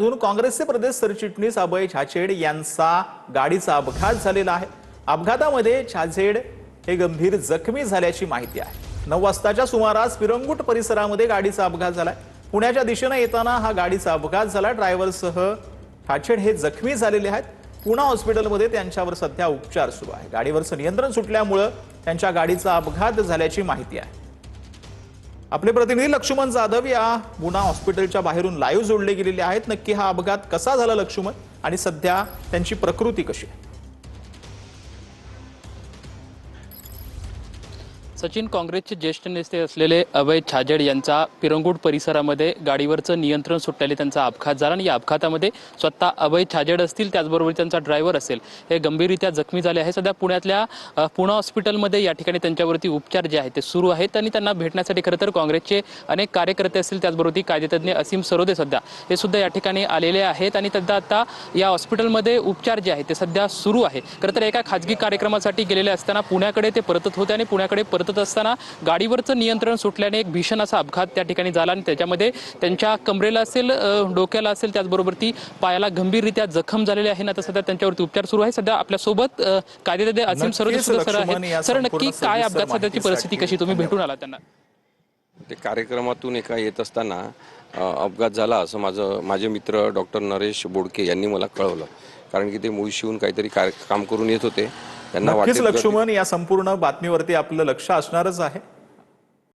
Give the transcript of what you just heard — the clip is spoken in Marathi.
काँग्रेसचे प्रदेश सरचिटणीस अभय छाछेड यांचा गाडीचा अपघात झालेला आहे। अपघातामध्ये छाछेड हे गंभीर जखमी झाल्याची माहिती आहे। 9 वाजताच्या सुमारास पिरंगुट परिसरामध्ये गाडीचा अपघात झालाय। पुण्याच्या दिशेने येताना हा गाडीचा अपघात झाला। ड्रायव्हरसह छाछेड हे जखमी झालेले आहेत। पुणा हॉस्पिटलमध्ये त्यांच्यावर सध्या उपचार सुरू आहे। गाडीवरचं नियंत्रण सुटल्यामुळे त्यांच्या गाडीचा अपघात झाल्याची माहिती आहे। आपले प्रतिनिधी लक्ष्मण जाधव या पुणा हॉस्पिटलच्या बाहेरून लाईव्ह जोडले गेलेले आहेत। नक्की हा अपघात कसा झाला लक्ष्मण, आणि सध्या त्यांची प्रकृती कशी आहे? सचिन, काँग्रेसचे ज्येष्ठ नेते असलेले अभय छाछेड यांचा पिरंगुट परिसरामध्ये गाडीवरचं नियंत्रण सुटल्याने त्यांचा अपघात झाला आणि या अपघातामध्ये स्वतः अभय छाछेड असतील, त्याचबरोबर त्यांचा ड्रायव्हर असेल, हे गंभीररित्या जखमी झाले आहे। सध्या पुण्यातल्या पुणा हॉस्पिटलमध्ये या ठिकाणी त्यांच्यावरती उपचार जे आहेत ते सुरू आहेत आणि त्यांना भेटण्यासाठी खरं तर काँग्रेसचे अनेक कार्यकर्ते असतील, त्याचबरोबर कायदेतज्ञ असीम सरोदे सध्या हे सुद्धा या ठिकाणी आलेले आहेत आणि सध्या आता या हॉस्पिटलमध्ये उपचार जे आहेत ते सध्या सुरू आहे। खरं तर एका खाजगी कार्यक्रमासाठी गेलेले असताना पुण्याकडे ते परतत होते आणि पुण्याकडे परतत असताना गाडीवरचं नियंत्रण सुटल्याने एक भीषण असा अपघात त्या ठिकाणी झाला आणि त्याच्यामध्ये त्यांच्या कमरेला असेल, डोक्याला असेल, त्याचबरोबर ती पायाला गंभीररित्या जखम झालेली आहे ना। आता सध्या त्यांच्यावरती उपचार सुरू आहे। सध्या आपल्या सोबत कायदेतज्ञ असीम सरोदे सर आहेत। सर, नक्की काय अपघात, सध्याची परिस्थिती कशी, तुम्ही भेटून आला त्यांना? ते कार्यक्रमातून एका येत असताना अपघात झाला असं माझे मित्र डॉक्टर नरेश बोडके यांनी मला कळवलं। कारण की ते मुळशीहून काहीतरी काम करून येत होते। त्यांना नक्कीच लक्ष्मण, या संपूर्ण बातमीवरती आपलं लक्ष असणारच आहे।